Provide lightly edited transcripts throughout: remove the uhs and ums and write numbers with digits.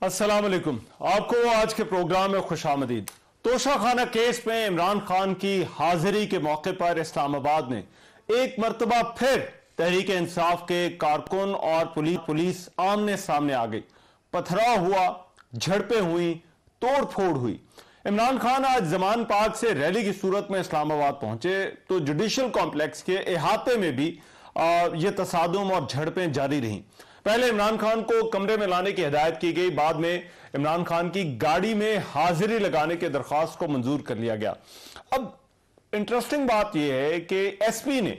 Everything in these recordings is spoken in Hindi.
अस्सलाम वालेकुम। आपको आज के प्रोग्राम में खुशामदीद। तोशाखाना केस में इमरान खान की हाजिरी के मौके पर इस्लामाबाद में एक मरतबा फिर तहरीक इंसाफ के कारकुन और पुलिस आमने सामने आ गई। पथराव हुआ, झड़पें हुई, तोड़ फोड़ हुई। इमरान खान आज जमान पार्क से रैली की सूरत में इस्लामाबाद पहुंचे तो जुडिशल कॉम्प्लेक्स के अहाते में भी ये तसादुम और झड़पें जारी रहीं। पहले इमरान खान को कमरे में लाने की हिदायत की गई, बाद में इमरान खान की गाड़ी में हाजिरी लगाने के दरख्वास्त को मंजूर कर लिया गया। अब इंटरेस्टिंग बात यह है कि एसपी ने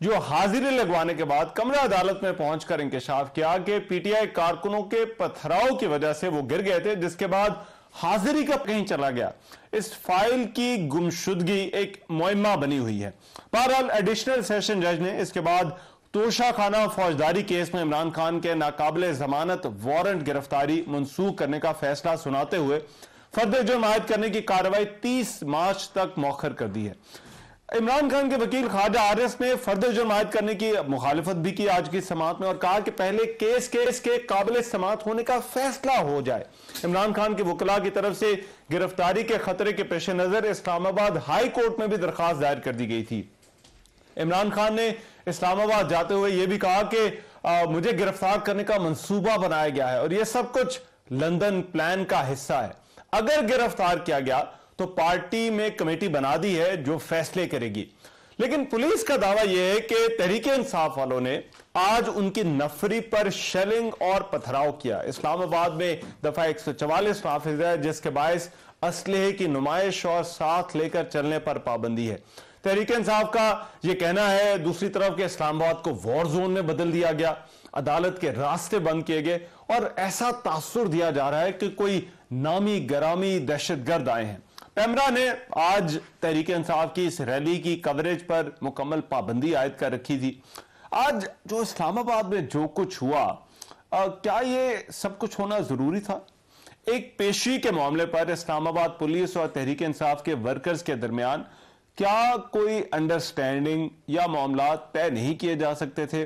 जो हाजिरी लगवाने के बाद कमरा अदालत में पहुंचकर इंकशाफ किया कि पीटीआई कारकुनों के पथराव की वजह से वो गिर गए थे, जिसके बाद हाजिरी कब कहीं चला गया। इस फाइल की गुमशुदगी एक मुइम्मा बनी हुई है। बहरहाल एडिशनल सेशन जज ने इसके बाद तोशाखाना फौजदारी केस में इमरान खान के नाकाबिले जमानत वारंट गिरफ्तारी मंसूख करने का फैसला सुनाते हुए फर्द जुर्म आयद करने की कार्रवाई 30 मार्च तक मौखर कर दी है। इमरान खान के वकील ख्वाजा आरिस ने फर्द जुर्म आयद करने की मुखालिफत भी की आज की समाअत में और कहा कि पहले केस के काबिल समाअत होने का फैसला हो जाए। इमरान खान के वकला की तरफ से गिरफ्तारी के खतरे के पेश नजर इस्लामाबाद हाई कोर्ट में भी दरखास्त दायर कर दी गई थी। इमरान खान ने इस्लामाबाद जाते हुए यह भी कहा कि मुझे गिरफ्तार करने का मंसूबा बनाया गया है और यह सब कुछ लंदन प्लान का हिस्सा है। अगर गिरफ्तार किया गया तो पार्टी में कमेटी बना दी है जो फैसले करेगी। लेकिन पुलिस का दावा यह है कि तहरीक इंसाफ वालों ने आज उनकी नफरी पर शेलिंग और पथराव किया। इस्लामाबाद में दफा 144 नाफिज है, जिसके बायस असलहे की नुमाइश और साथ लेकर चलने पर पाबंदी है। तहरीक इंसाफ का यह कहना है दूसरी तरफ के इस्लामाबाद को वॉर जोन में बदल दिया गया, अदालत के रास्ते बंद किए गए और ऐसा तासुर दिया जा रहा है कि कोई नामी गरामी दहशतगर्द आए हैं। पैमरा ने आज तहरीक इंसाफ की इस रैली की कवरेज पर मुकम्मल पाबंदी आयद कर रखी थी। आज जो इस्लामाबाद में जो कुछ हुआ, क्या ये सब कुछ होना जरूरी था? एक पेशी के मामले पर इस्लामाबाद पुलिस और तहरीक इंसाफ के वर्कर्स के दरमियान क्या कोई अंडरस्टैंडिंग या मामला तय नहीं किए जा सकते थे?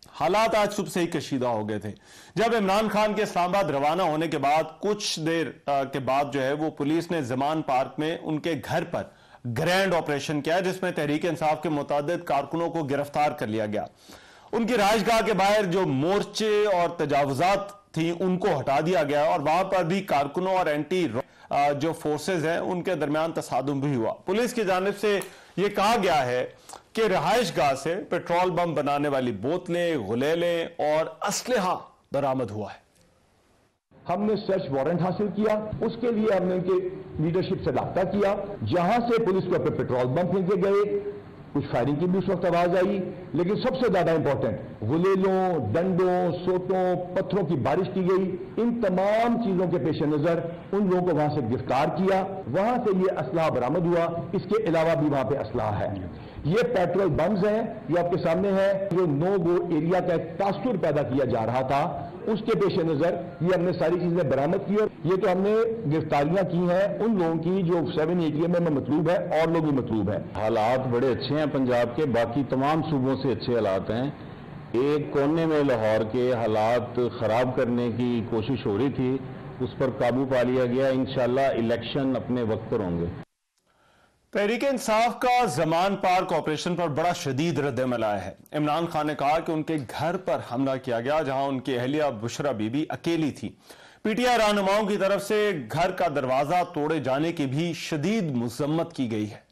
हालात आज सुबह से ही कशीदा हो गए थे। जब इमरान खान के इस्लामाबाद रवाना होने के बाद कुछ देर के बाद जो है वो पुलिस ने जमान पार्क में उनके घर पर ग्रैंड ऑपरेशन किया, जिसमें तहरीक इंसाफ के मुतादिद कारकुनों को गिरफ्तार कर लिया गया। उनकी राजगाह के बाहर जो मोर्चे और तजावुजात थी उनको हटा दिया गया और वहां पर भी कारकुनों और एंटी जो फोर्सेज हैं उनके दरमियान तसादुम भी हुआ। पुलिस की जानिब से यह कहा गया है कि रिहाइश गाह से पेट्रोल बम बनाने वाली बोतलें, गुलेलें और असलहा बरामद हुआ है। हमने सर्च वारंट हासिल किया, उसके लिए हमने उनके लीडरशिप से राब्ता किया। जहां से पुलिस को पे पेट्रोल बम फेंके गए, कुछ फायरिंग की भी उस वक्त आवाज आई, लेकिन सबसे ज्यादा इंपॉर्टेंट गुलेलों, डंडों, सोटों, पत्थरों की बारिश की गई। इन तमाम चीजों के पेश नजर उन लोगों को वहां से गिरफ्तार किया, वहां से ये असलाह बरामद हुआ। इसके अलावा भी वहां पे असलाह है। ये पेट्रोल बम्स हैं, ये आपके सामने है। जो नो गो एरिया का एक तासुर पैदा किया जा रहा था, उसके पेश नजर ये हमने सारी चीजें बरामद की और ये तो हमने गिरफ्तारियां की हैं उन लोगों की जो 7 एटीएम में मतलूब है और लोग भी मतलूब हैं। हालात बड़े अच्छे हैं पंजाब के, बाकी तमाम सूबों से अच्छे हालात हैं। एक कोने में लाहौर के हालात खराब करने की कोशिश हो रही थी, उस पर काबू पा लिया गया। इंशाल्लाह इलेक्शन अपने वक्त पर होंगे। तहरीक इंसाफ का जमान पार्क ऑपरेशन पर बड़ा शदीद रद्द-ए-अमल आया है। इमरान खान ने कहा कि उनके घर पर हमला किया गया, जहां उनकी अहलिया बुशरा बीबी अकेली थी। पीटीआई रहनुमाओं की तरफ से घर का दरवाजा तोड़े जाने की भी शदीद मुजम्मत की गई है।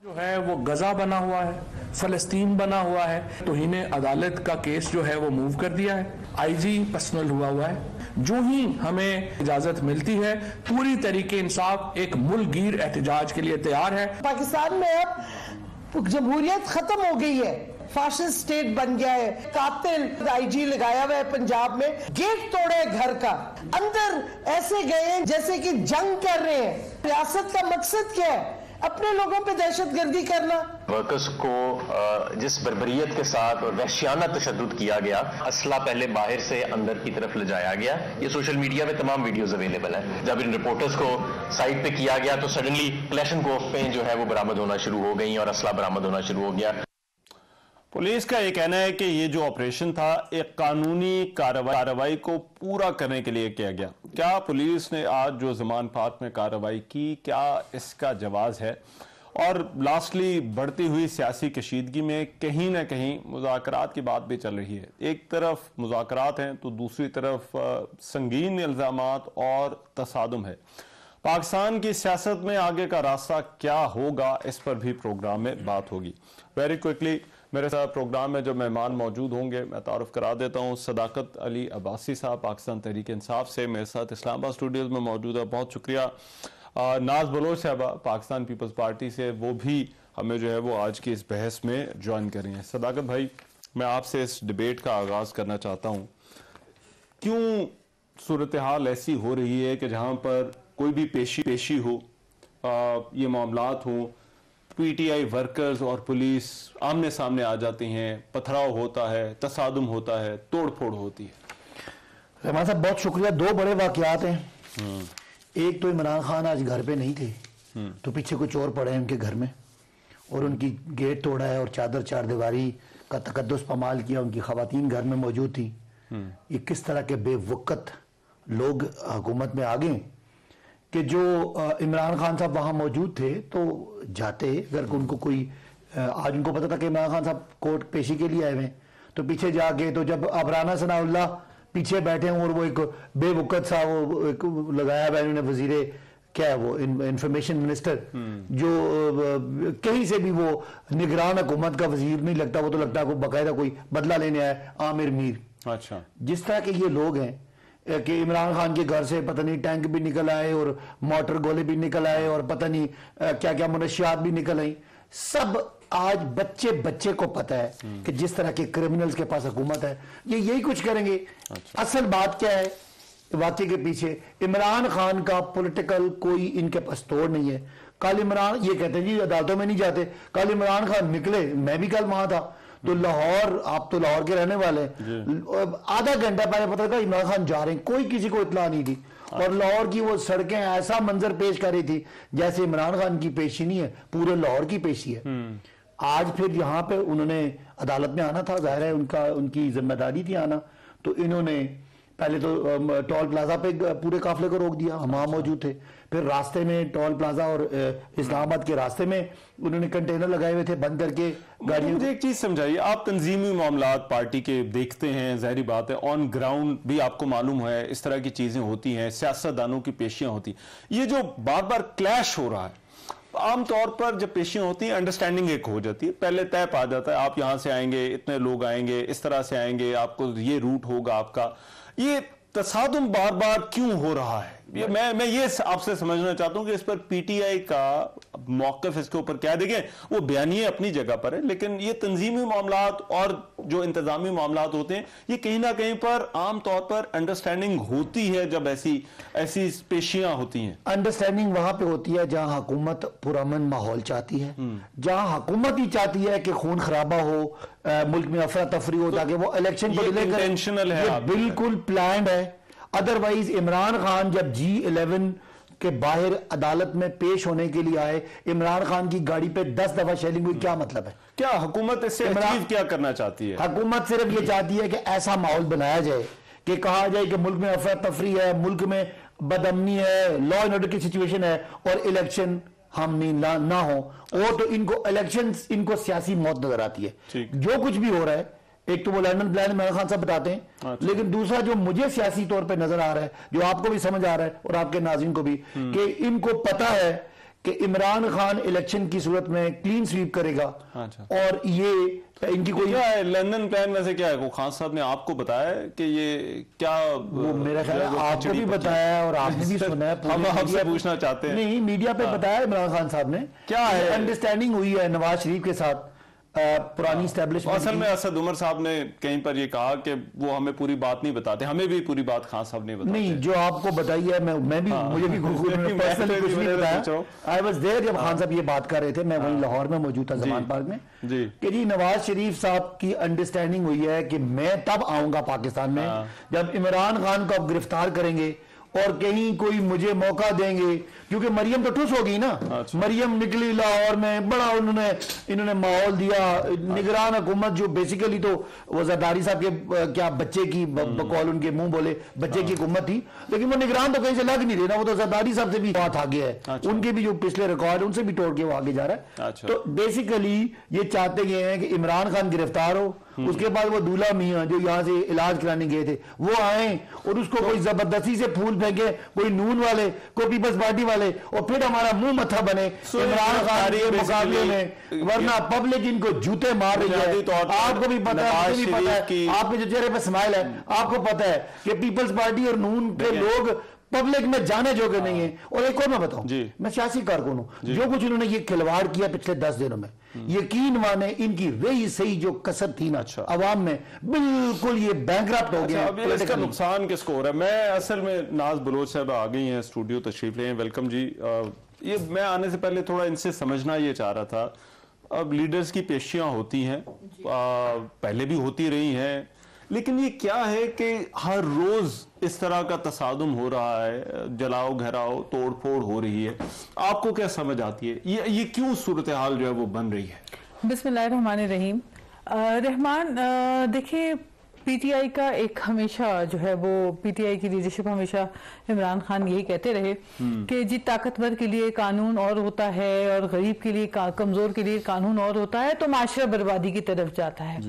जो है वो गजा बना हुआ है, फलस्तीन बना हुआ है, तो इन्हें अदालत का केस जो है वो मूव कर दिया है। आईजी पर्सनल हुआ है। जो ही हमें इजाजत मिलती है पूरी तरीके इंसाफ एक मुल्कगीर एहतजाज के लिए तैयार है। पाकिस्तान में अब जमहूरियत खत्म हो गई है, फाशिस्ट स्टेट बन गया है। कातिल आईजी लगाया हुआ है पंजाब में, गेट तोड़े घर का, अंदर ऐसे गए हैं जैसे कि जंग कर रहे हैं। रियासत का मकसद क्या है? अपने लोगों पे दहशतगर्दी करना। वर्कर्स को जिस बर्बरियत के साथ और वहशियाना तशद्दुद किया गया, असला पहले बाहर से अंदर की तरफ ले जाया गया। ये सोशल मीडिया में तमाम वीडियोस अवेलेबल है। जब इन रिपोर्टर्स को साइट पे किया गया तो सडनली क्लैशनकोफ पे जो है वो बरामद होना शुरू हो गई और असला बरामद होना शुरू हो गया। पुलिस का ये कहना है कि ये जो ऑपरेशन था एक कानूनी कार्रवाई को पूरा करने के लिए किया गया। क्या पुलिस ने आज जो ज़मान पार्क में कार्रवाई की, क्या इसका जवाब है? और लास्टली बढ़ती हुई सियासी कशीदगी में कहीं ना कहीं मुज़ाकरात की बात भी चल रही है। एक तरफ मुज़ाकरात हैं तो दूसरी तरफ संगीन इल्ज़ामात और तसादुम है। पाकिस्तान की सियासत में आगे का रास्ता क्या होगा, इस पर भी प्रोग्राम में बात होगी। वेरी क्विकली मेरे साथ प्रोग्राम में जो मेहमान मौजूद होंगे मैं तारुफ करा देता हूँ। सदाकत अली अब्बासी साहब पाकिस्तान तहरीक इंसाफ से मेरे साथ इस्लामाबाद स्टूडियोज में मौजूद है, बहुत शुक्रिया। नाज बलोच साहबा पाकिस्तान पीपल्स पार्टी से, वो भी हमें जो है वो आज की इस बहस में ज्वाइन कर रही हैं। सदाकत भाई, मैं आपसे इस डिबेट का आगाज़ करना चाहता हूँ। क्यों सूरत हाल ऐसी हो रही है कि जहाँ पर कोई भी पेशी हो, ये मामलात हो, पीटीआई वर्कर्स और पुलिस आमने सामने आ जाती हैं, पथराव होता है, तसादुम होता है, तोड़ फोड़ होती है? रहमान साहब बहुत शुक्रिया। दो बड़े वाकयात हैं। एक तो इमरान खान आज घर पे नहीं थे तो पीछे कुछ और पड़े हैं उनके घर में और उनकी गेट तोड़ा है और चादर चार दीवारी का तकद्दुस पमाल किया। उनकी खवातीन घर में मौजूद थी। ये किस तरह के बेवकत लोग हुकूमत में आ गए कि जो इमरान खान साहब वहां मौजूद थे तो जाते, अगर उनको कोई आज उनको पता था कि इमरान खान साहब कोर्ट पेशी के लिए आए हुए तो पीछे जाके, तो जब अबराना सनाउल्लाह पीछे बैठे हैं और वो एक बेवकत सा वो एक लगाया हुआ उन्होंने वजीरे क्या है वो इंफॉर्मेशन मिनिस्टर, जो कहीं से भी वो निगरान हुकूमत का वजीर नहीं लगता, वो तो लगता है बाकायदा कोई बदला लेने आया, आमिर मीर। अच्छा, जिस तरह के ये लोग हैं कि इमरान खान के घर से पता नहीं टैंक भी निकल आए और मोटर गोले भी निकल आए और पता नहीं क्या क्या मनशियात भी निकल आई। सब आज बच्चे को पता है कि जिस तरह के क्रिमिनल्स के पास हुकूमत है ये यही कुछ करेंगे। अच्छा। असल बात क्या है वाकई के पीछे? इमरान खान का पॉलिटिकल कोई इनके पास तोड़ नहीं है। कल इमरान ये कहते हैं जी अदालतों में नहीं जाते, कल इमरान खान निकले, मैं भी कल वहां था तो लाहौर, आप तो लाहौर के रहने वाले हैं, आधा घंटा पहले पता था इमरान खान जा रहे हैं, कोई किसी को इत्तला नहीं थी। और लाहौर की वो सड़कें ऐसा मंजर पेश कर रही थी जैसे इमरान खान की पेशी नहीं है, पूरे लाहौर की पेशी है। आज फिर यहाँ पे उन्होंने अदालत में आना था, जाहिर है उनकी जिम्मेदारी थी आना। तो इन्होंने पहले तो टोल प्लाजा पे पूरे काफले को रोक दिया, हम वहां मौजूद थे। फिर रास्ते में टोल प्लाजा और इस्लामाबाद के रास्ते में उन्होंने कंटेनर लगाए हुए थे बंद करके गाड़ियों। मुझे एक चीज समझाइए, आप तंजीमी मामलात पार्टी के देखते हैं, जाहिर बात है ऑन ग्राउंड भी आपको मालूम है इस तरह की चीजें होती हैं, सियासतदानों की पेशियां होती, ये जो बार बार क्लैश हो रहा है, आमतौर पर जब पेशियां होती हैं अंडरस्टैंडिंग एक हो जाती है, पहले तय पा जाता है आप यहां से आएंगे, इतने लोग आएंगे, इस तरह से आएंगे, आपको ये रूट होगा आपका। ये तसादुम बार बार क्यों हो रहा है? ये मैं ये आपसे समझना चाहता हूं कि इस पर पीटीआई का मौक़िफ़ इसके ऊपर क्या? देखें वो बयानिए अपनी जगह पर है, लेकिन ये तंजीमी मामलात और जो इंतजामी मामलात होते हैं ये कहीं ना कहीं पर आमतौर पर अंडरस्टैंडिंग होती है जब ऐसी पेशियां होती हैं। अंडरस्टैंडिंग वहां पे होती है जहां हुकूमत पुरअमन माहौल चाहती है, जहां हुकूमत ही चाहती है कि खून खराबा हो, मुल्क में अफरा तफरी हो, ताकि वो इलेक्शन को डिले करें। इंटेंशनल है, बिल्कुल प्लान्ड है। अदरवाइज इमरान खान जब G11 के बाहर अदालत में पेश होने के लिए आए, इमरान खान की गाड़ी पे 10 दफा शेलिंग हुई, क्या मतलब है? क्या हुकूमत इससे अचीव क्या करना चाहती है? हुकूमत सिर्फ ये चाहती है कि ऐसा माहौल बनाया जाए कि कहा जाए कि मुल्क में अफरा तफरी है, मुल्क में बदअमनी है, लॉ एंड ऑर्डर की सिचुएशन है और इलेक्शन हम नहीं ना हो। वो तो इनको इलेक्शन, इनको सियासी मौत नजर आती है। जो कुछ भी हो रहा है, एक तो वो लंदन प्लान इमरान खान साहब बताते हैं, अच्छा। लेकिन दूसरा जो मुझे सियासी तौर पे नजर आ रहा है, जो आपको भी समझ आ रहा है और आपके नाज़रीन को भी, कि इनको पता है कि इमरान खान इलेक्शन की सूरत में क्लीन स्वीप करेगा। अच्छा। और ये इनकी कोई क्या है लंदन प्लान में से क्या है? वो खान साहब ने आपको बताया कि ये क्या? वो मेरा ख्याल है आपको भी बताया और आपने भी सुना है। हम आपसे पूछना चाहते हैं। नहीं, मीडिया पे बताया इमरान खान साहब ने, क्या है अंडरस्टैंडिंग हुई है नवाज शरीफ के साथ पुरानी एस्टैब्लिशमेंट। असल में असद उमर साहब ने कहीं पर ये कहा कि वो हमें पूरी बात नहीं बताते, हमें भी पूरी बात खान साहब ने बताई। नहीं, जो आपको बताई है मैं भी, मुझे भी पर्सनली कुछ नहीं बताया। आई वाज देयर जब खान साहब ये बात कर रहे थे, मैं वहीं लाहौर में मौजूद था ज़मान पार्क में, कि जी नवाज शरीफ साहब की अंडरस्टैंडिंग हुई है कि मैं तब आऊंगा पाकिस्तान में जब इमरान खान को आप गिरफ्तार करेंगे और कहीं कोई मुझे मौका देंगे, क्योंकि मरियम तो ठुस हो गई ना। मरियम निकली लाहौर में, बड़ा इन्होंने माहौल दिया। निगरान हुकूमत जो बेसिकली तो वो जरदारी साहब के क्या बच्चे की बकौल उनके मुंह बोले बच्चे की हुकूमत थी, लेकिन वो निगरान तो कहीं से लग नहीं रही ना, वो तो जरदारी साहब से भी बात आगे है। उनके भी जो पिछले रिकॉर्ड उनसे भी तोड़ के वो आगे जा रहा है। तो बेसिकली ये चाहते ये हैं कि इमरान खान गिरफ्तार हो, उसके बाद वो दूल्हा मियां जो यहाँ से इलाज कराने गए थे वो आए और उसको कोई जबरदस्ती से फूल फेंके, कोई नून वाले, कोई पीपल्स पार्टी वाले, और फिर हमारा मुंह मत्था बने इमरान खान के मुकाबले में, वरना पब्लिक इनको जूते मार रही है। आपको भी पता है, मुझे भी पता है, आपके जो चेहरे पे स्माइल है, आपको पता है कि पीपल्स पार्टी और नून के लोग पब्लिक में जाने जोगे नहीं है। और एक और मैं बताऊं, मैं सियासी कारकुन हूं, जो कुछ इन्होंने ये खिलवाड़ किया पिछले 10 दिनों में, यकीन माने इनकी रही सही जो कसर थी ना अवाम में, बिल्कुल ये बैंकरप्ट हो गया। इसका नुकसान किसको हो रहा है? मैं असल में नाज बलोच साहब आ गई हैं स्टूडियो, तशरीफ ले, वेलकम जी। ये मैं आने से पहले थोड़ा इनसे समझना ये चाह रहा था, अब लीडर्स की पेशियां होती हैं, पहले भी होती रही हैं, लेकिन ये क्या है कि हर रोज इस तरह का तसादुम हो रहा है, जलाओ घराओ तोड़ फोड़ हो रही है, आपको क्या समझ आती है ये क्यों सूरत हाल जो है वो बन रही है? बिस्मिल्लाहिर्रहमानिर्रहीम। रहमान, देखिए पीटीआई का एक हमेशा जो है वो पीटीआई की लीडरशिप हमेशा इमरान खान यही कहते रहे कि जी ताकतवर के लिए कानून और होता है और गरीब के लिए कमजोर के लिए कानून और होता है, तो माशरा बर्बादी की तरफ जाता है।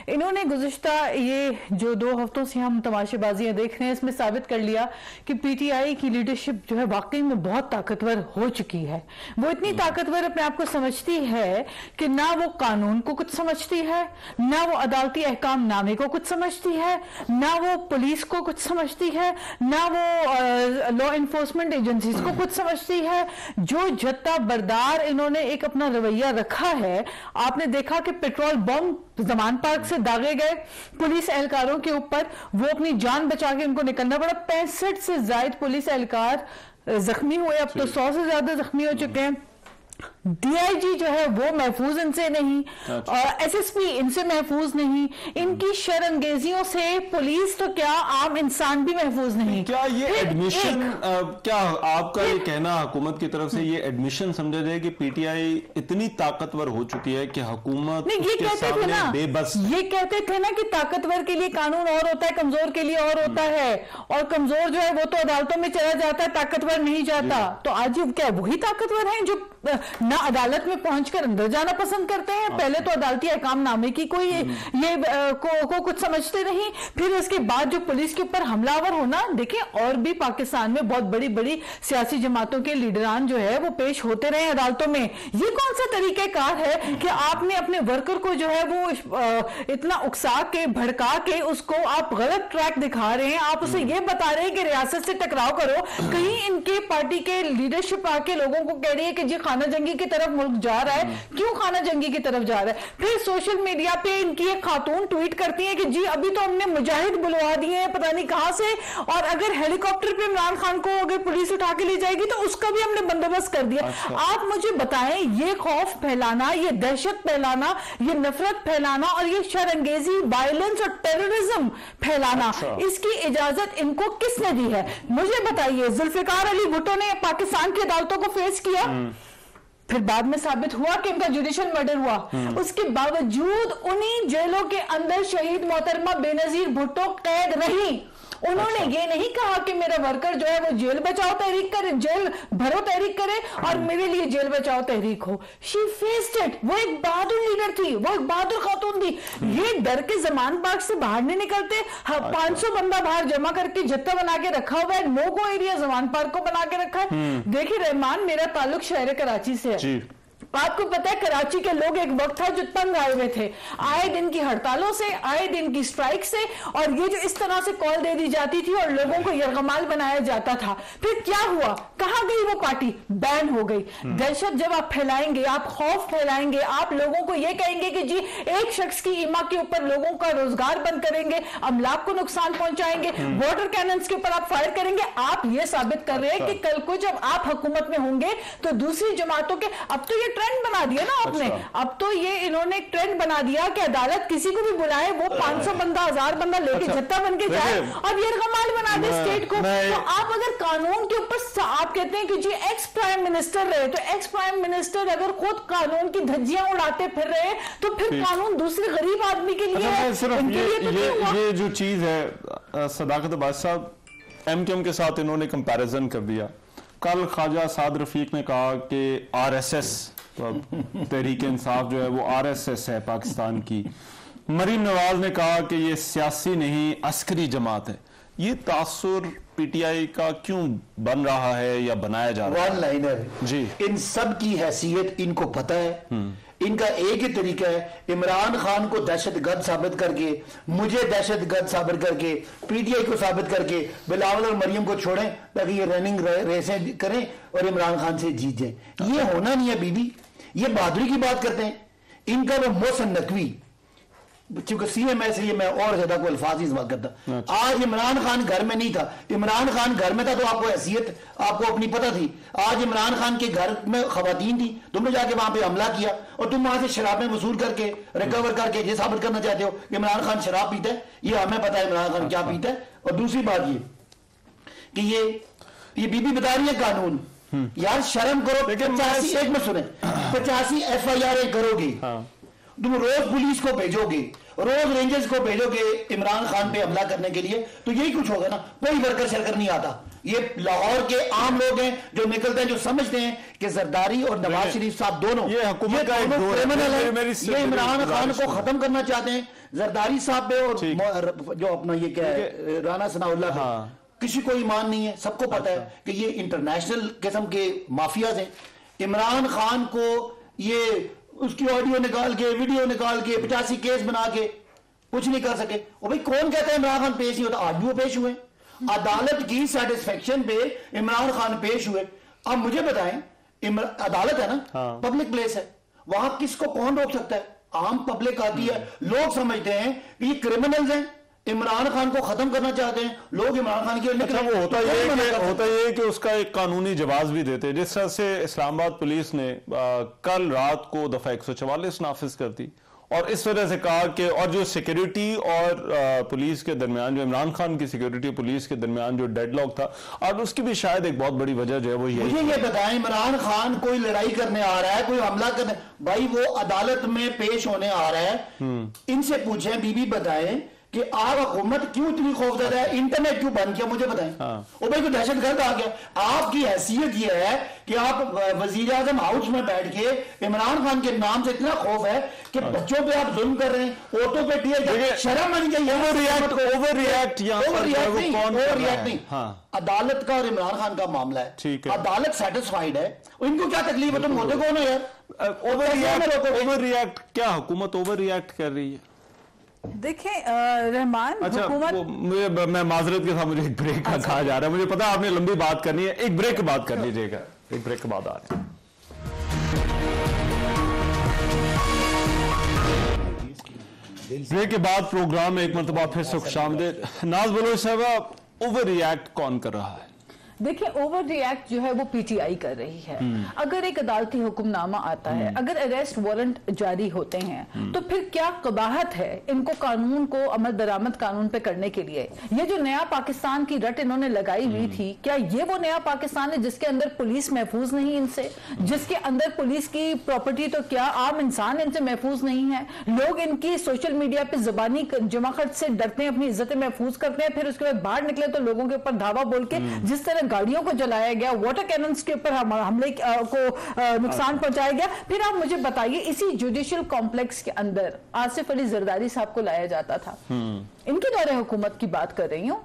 इन्होंने गुज़िश्ता ये जो 2 हफ्तों से हम तमाशेबाजियां देख रहे हैं, इसमें साबित कर लिया कि पीटीआई की लीडरशिप जो है वाकई में बहुत ताकतवर हो चुकी है। वो इतनी ताकतवर अपने आप को समझती है कि ना वो कानून को कुछ समझती है, ना वो अदालती अहकाम नामे को कुछ समझती है, ना वो पुलिस को कुछ समझती है, ना वो लॉ इन्फोर्समेंट एजेंसीज को कुछ समझती है। जो जत्ता बरदार इन्होंने एक अपना रवैया रखा है, आपने देखा कि पेट्रोल बम जमान पार्क से दागे गए पुलिस एहलकारों के ऊपर, वो अपनी जान बचा के उनको निकलना पड़ा। 65 से ज्यादा पुलिस एहलकार जख्मी हुए, अब तो 100 से ज्यादा जख्मी हो चुके हैं। डीआईजी जो है वो महफूज इनसे नहीं, एसएसपी इनसे महफूज नहीं, इनकी शर्मंगेजियों से पुलिस तो क्या आम इंसान भी महफूज नहीं। क्या ये एडमिशन, क्या आपका ये कहना हुकूमत की तरफ से ये एडमिशन समझा जाए कि पीटीआई इतनी ताकतवर हो चुकी है कि हुकूमत ये कहते थे ना, बेबस, ये कहते थे ना कि ताकतवर के लिए कानून और होता है, कमजोर के लिए और होता है, और कमजोर जो है वो तो अदालतों में चला जाता है, ताकतवर नहीं जाता। तो आज क्या वही ताकतवर हैं जो ना अदालत में पहुंचकर अंदर जाना पसंद करते हैं? पहले तो अदालती अहकाम नामे की कोई ये को कुछ समझते नहीं, फिर उसके बाद जो पुलिस के ऊपर हमलावर होना। देखिए और भी पाकिस्तान में बहुत बड़ी बड़ी सियासी जमातों के लीडरान जो है वो पेश होते रहे अदालतों में। ये कौन सा तरीकेकार है कि आपने अपने वर्कर को जो है वो इतना उकसा के भड़का के उसको आप गलत ट्रैक दिखा रहे हैं, आप उसे ये बता रहे हैं कि रियासत से टकराव करो। कहीं इनके पार्टी के लीडरशिप आके लोगों को कह रही है कि जी खाना जंगी की तरफ मुल्क जा रहा है। क्यों खाना जंगी की तरफ जा रहा है? फिर सोशल मीडिया पे इनकी एक खातून ट्वीट करती है कि जी अभी तो हमने मुजाहिद बुलवा दिए हैं पता नहीं कहां से, और अगर हेलीकॉप्टर पे इमरान खान को अगर पुलिस उठा के ले जाएगी तो उसका भी हमने बंदोबस्त कर दिया। आप मुझे बताएं, ये खौफ फैलाना, ये दहशत फैलाना, ये नफरत फैलाना और ये शर्मंगेजी, वायलेंस और टेररिज्म फैलाना, इसकी इजाजत इनको किसने दी है? मुझे बताइए। जुल्फिकार अली भुट्टो ने पाकिस्तान की अदालतों को फेस किया, फिर बाद में साबित हुआ कि इनका जुडिशियल मर्डर हुआ, उसके बावजूद उन्हीं जेलों के अंदर शहीद मोहतरमा बेनजीर भुट्टो कैद रही। उन्होंने ये नहीं कहा कि मेरा वर्कर जो है वो जेल बचाओ तहरीक करे, जेल भरो तहरीक करे और मेरे लिए जेल बचाओ तहरीक हो। She faced it. वो एक बहादुर लीडर थी, वो एक बहादुर खातून थी। ये डर के जमान पार्क से बाहर नहीं निकलते। 500 बंदा बाहर जमा करके जत्था बना के रखा हुआ है, मोगो एरिया जमान पार्क को बना के रखा है। देखिए रहमान, मेरा ताल्लुक शहर कराची से है। आपको पता है कराची के लोग एक वक्त था जो तंग आए हुए थे, आए दिन की हड़तालों से, आए दिन की स्ट्राइक से, और ये जो इस तरह से कॉल दे दी जाती थी और लोगों को यरगमाल बनाया जाता था। फिर क्या हुआ? कहां गई वो पार्टी? बैन हो गई। दहशत जब आप फैलाएंगे, आप खौफ फैलाएंगे, आप लोगों को ये कहेंगे कि जी एक शख्स की ईमा के ऊपर लोगों का रोजगार बंद करेंगे, अमलाक को नुकसान पहुंचाएंगे, वाटर कैनन्स के ऊपर आप फायर करेंगे, आप ये साबित कर रहे हैं कि कल को जब आप हुकूमत में होंगे तो दूसरी जमातों के, अब तो ये ट्रेंड बना दिया ना आपने। अब तो ये इन्होंने एक ट्रेंड बना दिया कि अदालत किसी को भी बुलाए, वो 500 बंदा 1000 बंदा लेके जत्था बन के जाए और ये कमाल बना दे स्टेट को। तो आप अगर कानून के ऊपर आप कहते हैं कि जी एक्स प्राइम मिनिस्टर रहे, तो एक्स प्राइम मिनिस्टर अगर खुद कानून की धज्जियां उड़ाते फिर रहे तो फिर कानून दूसरे गरीब आदमी के लिए ये जो चीज है सदाकत बादशाह साहब, एमकेएम के साथ इन्होंने कंपैरिजन कर दिया। कल ख्वाजा साद रफीक ने कहा कि आरएसएस तहरीक इंसाफ जो है वो आरएसएस है पाकिस्तान की। मरीम नवाज ने कहा कि ये सियासी नहीं अस्करी जमात है। ये तासुर पीटीआई का क्यों बन रहा है या बनाया जा रहा है? वन लाइनर जी, इन सब की हैसियत इनको पता है। इनका एक ही तरीका है, इमरान खान को दहशतगर्द साबित करके, मुझे दहशतगर्द साबित करके, पीटीआई को साबित करके बिलावल और मरियम को छोड़ें ताकि ये रनिंग रेसें करें और इमरान खान से जीत जाए। ये होना नहीं है बीबी, ये बहादुरी की बात करते हैं। इनका वो मोहसिन नकवी, चूंकि सीएम है इसलिए मैं और ज्यादा कोई अल्फाज ही इस्तेमाल करता। आज इमरान खान घर में नहीं था, इमरान खान घर में था तो आपको हैसियत आपको अपनी पता थी। आज इमरान खान के घर में खवातीन थी, तुमने जाके वहां पे हमला किया और तुम वहां से शराबें वसूल करके रिकवर करके ये साबित करना चाहते हो कि इमरान खान शराब पीता है। ये हमें पता है इमरान खान क्या पीता है। और दूसरी बात ये कि ये बीबी बता रही है कानून, यार शर्म करो। 85 एक में सुने 85 FIR करोगे, तुम रोज पुलिस को भेजोगे, रोज रेंजर्स को भेजोगे इमरान खान पे हमला करने के लिए, तो यही कुछ होगा ना। कोई वर्कर शर्कर नहीं आता। ये लाहौर के आम लोग हैं जो निकलते हैं, जो समझते हैं कि जरदारी और नवाज शरीफ साहब दोनों ये हुकूमत का क्रिमिनल है। ये इमरान खान को खत्म करना चाहते हैं, जरदारी साहब पे और जो अपना ये क्या है राना सनाउल्लाह पे। किसी को ईमान नहीं है, सबको पता है कि ये इंटरनेशनल किस्म के माफियाज हैं। इमरान खान को ये उसकी ऑडियो निकाल के, वीडियो निकाल के 85 केस बना के कुछ नहीं कर सके। और भाई कौन कहता है इमरान खान पेश नहीं होता? आज भी वो पेश हुए, अदालत की सेटिस्फेक्शन पे इमरान खान पेश हुए। अब मुझे बताएं, अदालत है ना, पब्लिक प्लेस है, वहां किसको कौन रोक सकता है? आम पब्लिक आती है, लोग समझते हैं कि ये क्रिमिनल्स हैं, इमरान खान को खत्म करना चाहते हैं, लोग इमरान खान के लिए वो होता ये कि उसका एक कानूनी जवाब भी देते हैं। जिस तरह से इस्लामाबाद पुलिस ने कल रात को दफा 144 नाफिज कर दी और इस वजह से कहा कि और जो सिक्योरिटी और पुलिस के दरमियान, जो इमरान खान की सिक्योरिटी और पुलिस के दरमियान जो डेडलॉक था, और उसकी भी शायद एक बहुत बड़ी वजह जो है वो यही। मुझे ये बताएं, इमरान खान कोई लड़ाई करने आ रहा है, कोई हमला करने, भाई वो अदालत में पेश होने आ रहा है। इनसे पूछें, बीबी बताएं कि आप हुकूमत क्यों इतनी खौफजदा है, इंटरनेट क्यों बंद किया, मुझे बताएं। ओ भाई कोई दहशतगर्द आ गया। आपकी हैसियत यह है कि आप वजीर आजम हाउस में बैठ के इमरान खान के नाम से इतना खौफ है कि बच्चों पे आप जुल्म कर रहे हैं, औरतों पे टियर, शर्म आनी चाहिए। ओवर रिएक्ट नहीं। अदालत का और इमरान खान का मामला है, अदालत सेटिस्फाइड है, इनको क्या तकलीफ है? तुम होते कौन हो यार? ओवर रिएक्ट क्या हुकूमत ओवर रिएक्ट कर रही है? देखें रहमान, अच्छा, मैं माजरत के साथ मुझे एक ब्रेक का कहा जा रहा है, मुझे पता है आपने लंबी बात करनी है, एक ब्रेक के बाद कर लीजिएगा। एक ब्रेक के बाद आ रहे हैं। ब्रेक के बाद प्रोग्राम में एक मरतबा फिर से खुशामदीद। नाज बलोच साहबा, ओवर रिएक्ट कौन कर रहा है? देखिए, ओवर रिएक्ट जो है वो पीटीआई कर रही है। अगर एक अदालती हुक्मनामा आता है, अगर अरेस्ट वारंट जारी होते हैं, तो फिर क्या कबाहत है इनको कानून को अमल दरामद कानून पे करने के लिए? ये जो नया पाकिस्तान की रट इन्होंने लगाई हुई थी, क्या ये वो नया पाकिस्तान है जिसके अंदर पुलिस महफूज नहीं इनसे, जिसके अंदर पुलिस की प्रॉपर्टी, तो क्या आम इंसान इनसे महफूज नहीं है? लोग इनकी सोशल मीडिया पे जबानी जमाखट से डरते हैं, अपनी इज्जतें महफूज करते हैं, फिर उसके बाद बाहर निकले तो लोगों के ऊपर धावा बोल के जिस तरह गाड़ियों को जलाया गया, वाटर कैनन्स के ऊपर हमले को नुकसान पहुंचाया गया। फिर आप मुझे बताइए, इसी जुडिशियल कॉम्प्लेक्स के अंदर आसिफ अली जरदारी साहब को लाया जाता था। इनके दौरे हुकूमत की बात कर रही हूं,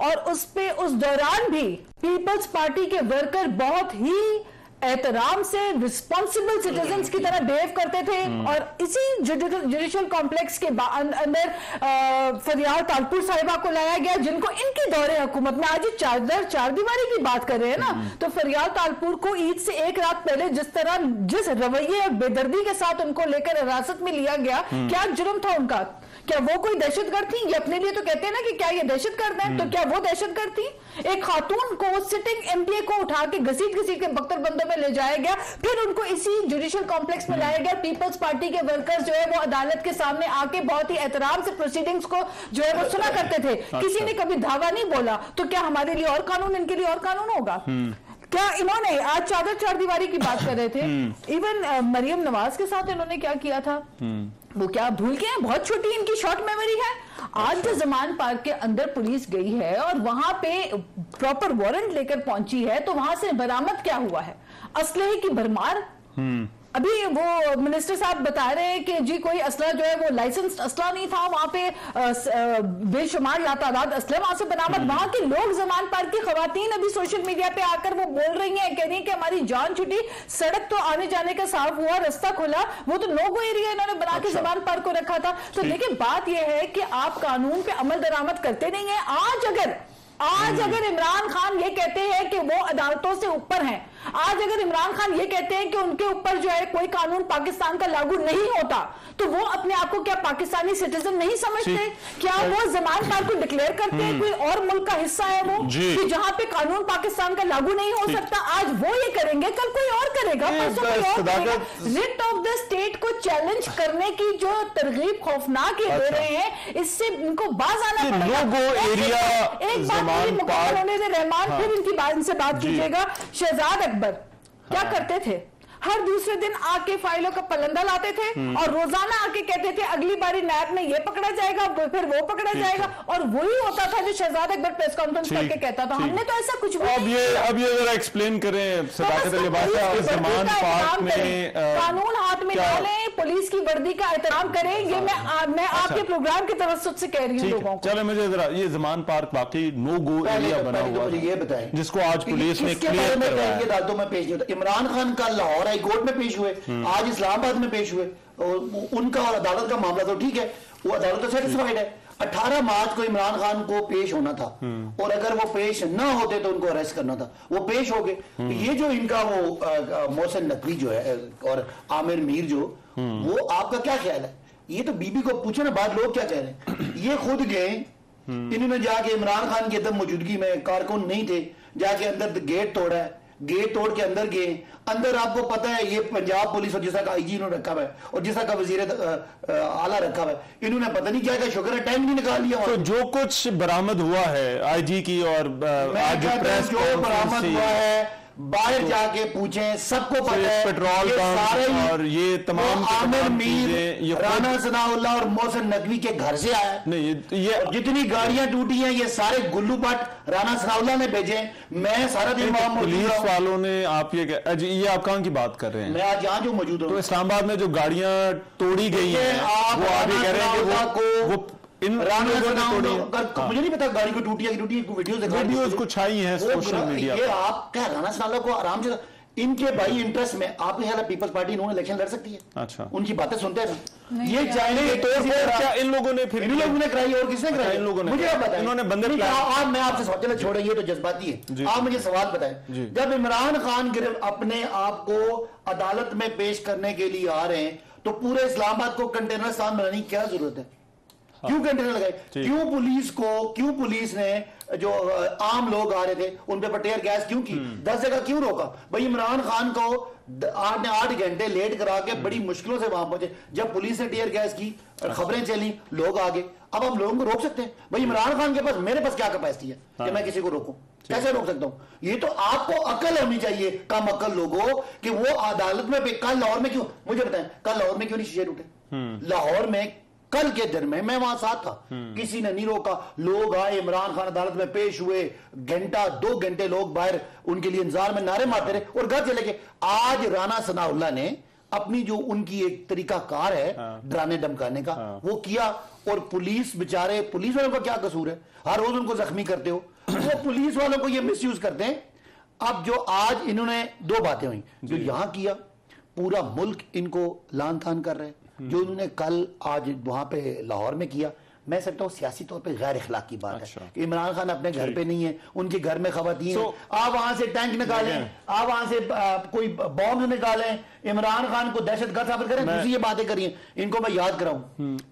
और उस दौरान भी पीपल्स पार्टी के वर्कर बहुत ही एहतराम से रिस्पॉन्सिबल सिटीजन्स की तरह बिहेव करते थे। और इसी जुडिशियल कॉम्प्लेक्स के अंदर फरियाल तालपुर साहिबा को लाया गया, जिनको इनके दौरे हुकूमत में, आज चार दीवारी की बात कर रहे हैं ना, तो फरियाल तालपुर को ईद से एक रात पहले जिस रवैये और बेदर्दी के साथ उनको लेकर हिरासत में लिया गया, क्या जुर्म था उनका? क्या वो कोई दहशतगर्द थी? ये अपने लिए तो कहते हैं ना कि क्या ये दहशतगर्द है, तो क्या वो दहशतगर्द थी? एक खातून को, सिटिंग एमपीए को उठा के घसीट के बख्तरबंदों में ले जाया गया, फिर उनको इसी जुडिशियल कॉम्प्लेक्स में लाया गया। पीपल्स पार्टी के वर्कर्स जो है वो अदालत के सामने आके बहुत ही एहतराम से प्रोसीडिंग्स को जो है वो सुना करते थे। किसी ने कभी धावा नहीं बोला। तो क्या हमारे लिए और कानून, इनके लिए और कानून होगा? क्या इन्होंने आज चादर चार दीवारी की बात कर रहे थे, इवन मरियम नवाज के साथ इन्होंने क्या किया था वो क्या भूल गए हैं? बहुत छोटी इनकी शॉर्ट मेमोरी है। आज जो जमान पार्क के अंदर पुलिस गई है और वहां पे प्रॉपर वारंट लेकर पहुंची है, तो वहां से बरामद क्या हुआ है? असलहे की भरमार। अभी वो मिनिस्टर साहब बता रहे हैं कि जी कोई असला जो है वो लाइसेंस्ड असला नहीं था, वहां पे बेशुमार लातादाद असले वहां से बरामद। वहां के लोग, जमान पार्क की खवातीन अभी सोशल मीडिया पे आकर वो बोल रही हैं, कह रही हैं कि हमारी जान छुटी, सड़क तो आने जाने का साफ हुआ, रास्ता खुला, वो तो नो गो एरिया इन्होंने बना के जमान पार्क को रखा था। तो देखिए बात यह है कि आप कानून पे अमल दरामद करते नहीं है। आज अगर इमरान खान ये कहते हैं कि वो अदालतों से ऊपर हैं, आज अगर इमरान खान ये कहते हैं कि उनके ऊपर जो है कोई कानून पाकिस्तान का लागू नहीं होता, तो वो अपने आप को क्या पाकिस्तानी सिटीजन नहीं समझते? क्या वो जमान पार्क को डिक्लेयर करते हैं कोई और मुल्क का हिस्सा है वो, कि जहां पे कानून पाकिस्तान का लागू नहीं हो सकता? आज वो ये करेंगे, कल कोई और करेगा, परसों कोई और करेगा। रिट ऑफ द स्टेट को चैलेंज करने की जो तरगीब खौफनाक ये दे रहे हैं, इससे इनको बाज आना पड़ेगा। एक बात मुकम्मल होने दे रहमान, फिर इनसे बात कीजिएगा। शहजाद अकबर क्या करते थे? हर दूसरे दिन आके फाइलों का पलंदा लाते थे और रोजाना आके कहते थे अगली बारी नैब में ये पकड़ा जाएगा, फिर वो पकड़ा जाएगा, और वही होता था जो शहजाद अकबर प्रेस कॉन्फ्रेंस करके कहता था। हमने तो ऐसा कुछ भी अब ये जरा एक्सप्लेन करें सदाकत अली बादशाह, जमान पार्क में कानून हाथ में डालें, पुलिस की वर्दी का एहतराम करें, ये मैं आपके प्रोग्राम की तवज्जुह से कह रही हूँ लोगों को। चलो मुझे जरा ये जमान पार्क वाकई नो गो एरिया बना हुआ है, ये बताएं जिसको आज पुलिस ने क्लियर करवाया। अदालतों में पेश नहीं होता। इमरान खान का लाहौर हाई कोर्ट में पेश हुए, आज इस्लामाबाद में पेश हुए, उनका और अदालत का मामला तो ठीक है, वो अदालत तो सेटिस्फाइड है। 18 मार्च को इमरान खान को पेश होना था, और अगर वो पेश ना होते तो उनको अरेस्ट करना था, वो पेश हो गए। ये जो इनका वो मोहसिन नकवी जो है और आमिर मीर जो, वो आपका क्या ख्याल है? ये तो बीबी को पूछे ना, बाद लोग क्या कह रहे हैं। ये खुद गए, इन्होंने जाके इमरान खान की एकदम मौजूदगी में, कारकुन नहीं थे, जाके अंदर गेट तोड़ा है, गेट तोड़ के अंदर गए। अंदर आपको पता है ये पंजाब पुलिस और जिस का आईजी इन्होंने रखा हुआ है और जिस का वजीर आला रखा हुआ है, इन्होंने पता नहीं क्या शुक्र है टाइम नहीं निकाल लिया। तो जो कुछ बरामद हुआ है आईजी की और आज प्रेस जो बरामद हुआ है बाहर जाके पूछें, सबको पता है। पेट्रोल पंप और ये तमाम आमिर मीर, राना सनाउल्लाह और मोहसिन नकवी के घर से आया। नहीं ये जितनी गाड़ियां टूटी हैं ये सारे गुल्लू पट राना सनाउल्लाह ने भेजे। मैं सारा दिन पुलिस वालों ने, आप ये आप कहां की बात कर रहे हैं? मैं आज यहाँ जो मौजूद हूँ, तो इस्लामाबाद में जो गाड़ियां तोड़ी गई हैं, वो आप ये कह रहे हैं कि वो इन मुझे नहीं पता गाड़ी को टूटी वीडियोस को छाई है सोशल मीडिया। ये आप क्या राना सनाउल्लाह को आराम से, इनके भाई इंटरेस्ट में आपके ख्याल है पीपल्स पार्टी इन्होंने इलेक्शन लड़ सकती है? अच्छा, उनकी बातें सुनते हैं ना, ये चाइनीज तोड़फोड़ क्या इन लोगों ने, फिर इन लोगों ने कराई और किसने कराई? इन लोगों ने, मुझे बताएं। इन्होंने बंदे आप, मैं आपसे सवाल छोड़े, ये तो जज्बाती है, आप मुझे सवाल बताएं। जब इमरान खान अपने आप को अदालत में पेश करने के लिए आ रहे हैं, तो पूरे इस्लामाबाद को कंटेनर स्थान बनाने की क्या जरूरत है? क्यों कंटेनर लगाए? क्यों पुलिस ने जो आम लोग आ रहे थे उन पे टेयर गैस क्यों की? 10 जगह क्यों रोका? भाई इमरान खान को 8 घंटे लेट करा के बड़ी मुश्किलों से वहां पहुंचे। जब पुलिस ने टेयर गैस की, खबरें चली, लोग आ गए। अब हम लोगों को रोक सकते हैं? भाई इमरान खान के पास, मेरे पास क्या कैपेसिटी है कि मैं किसी को रोकूं? कैसे रोक सकता हूं? ये तो आपको अकल होनी चाहिए, कम अकल लोगों, कि वो अदालत में कल लाहौर में क्यों, मुझे बताएं, कल लाहौर में क्यों नहीं शीशे टूटे? लाहौर में कल के दिन में मैं वहां साथ था, किसी ने नहीं रोका। लोग आए, इमरान खान अदालत में पेश हुए, घंटा 2 घंटे लोग बाहर उनके लिए इंतजार में नारे मारते रहे और घर चले गए। आज राना सनाउल्लाह ने अपनी जो उनकी एक तरीका कार है डराने धमकाने का, वो किया। और पुलिस, बेचारे पुलिस वालों का क्या कसूर है? हर रोज उनको जख्मी करते हो, वो पुलिस वालों को ये मिसयूज करते हैं। अब जो आज इन्होंने 2 बातें हुई, जो यहां किया, पूरा मुल्क इनको लान तान कर रहे हैं। जो उन्होंने कल आज वहां पे लाहौर में किया, मैं सकता हूँ सियासी तौर पे गैर इखलाकी बात है कि इमरान खान अपने घर पे नहीं है, उनके घर में खवातीन हैं, आप वहां से टैंक निकालें, आप वहां से कोई बॉम्ब निकालें, इमरान खान को दहशतगर्द साबित करें, दूसरी ये बातें करिए। इनको मैं याद कराऊं,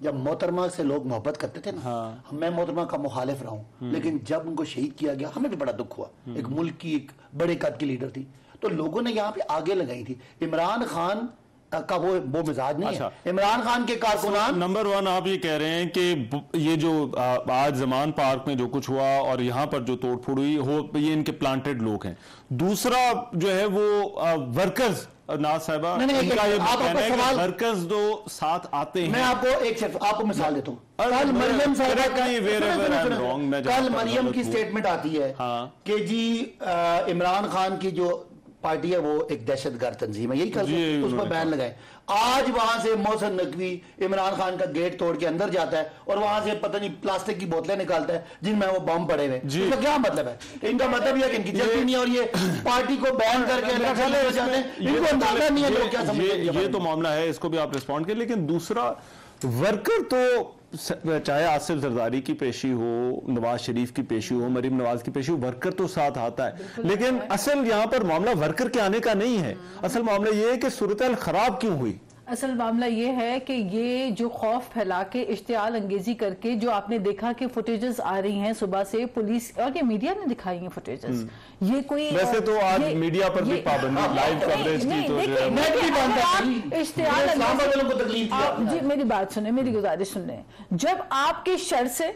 जब मोहतरमा से लोग मोहब्बत करते थे ना, मैं मोहतरमा का मुखालिफ रहा हूं, लेकिन जब उनको शहीद किया गया हमें भी बड़ा दुख हुआ। एक मुल्क की एक बड़े कद की लीडर थी, तो लोगों ने यहाँ पे आगे लगाई थी। इमरान खान का वो मिजाज नहीं है। इमरान खान के कारकुनान नंबर 1 आप ये कह रहे हैं कि ये जो आज जमान पार्क में जो कुछ हुआ और यहाँ पर जो तोड़फोड़ हुई हो, ये इनके प्लांटेड लोग हैं। दूसरा जो है वो वर्कर्स, नाज साहिबा, इनका ये कहना है कि वर्कर्स जो साथ आते हैं। मैं आपको मिसाल देता हूँ। कल मरियम साहिबा कल मरियम की स्टेटमेंट आती है कि जी इमरान खान की जो पार्टी है वो एक दहशतगर्द तंजीम है, यही कर उस पर बैन लगाए। आज वहां से मोहसिन नकवी इमरान खान का गेट तोड़ के अंदर जाता है और वहां से पता नहीं प्लास्टिक की बोतलें निकालता है जिनमें वो बम पड़े हुए। इसका क्या मतलब है? इनका मतलब यह है कि इनकी चलती नहीं और ये पार्टी को बैन करके इनको अंदाजा नहीं है लोग क्या समझते। ये तो मामला है, इसको भी आप रिस्पॉन्ड करें। लेकिन दूसरा वर्कर तो चाहे आसिफ जरदारी की पेशी हो, नवाज शरीफ की पेशी हो, मरीम नवाज की पेशी हो, वर्कर तो साथ आता है। लेकिन असल यहां पर मामला वर्कर के आने का नहीं है, असल मामला यह है कि सूरत खराब क्यों हुई। असल मामला ये है कि ये जो खौफ फैला के इश्तियाल अंगेजी करके जो आपने देखा कि फुटेजेस आ रही हैं सुबह से, पुलिस और ये मीडिया ने दिखाई हैं फुटेजेस, ये कोई वैसे तो आज मीडिया पर भी पाबंदी, लाइव कवरेज की तो इश्तियाल। जी मेरी बात सुने, मेरी गुजारिश सुन लें। जब आपके शर से,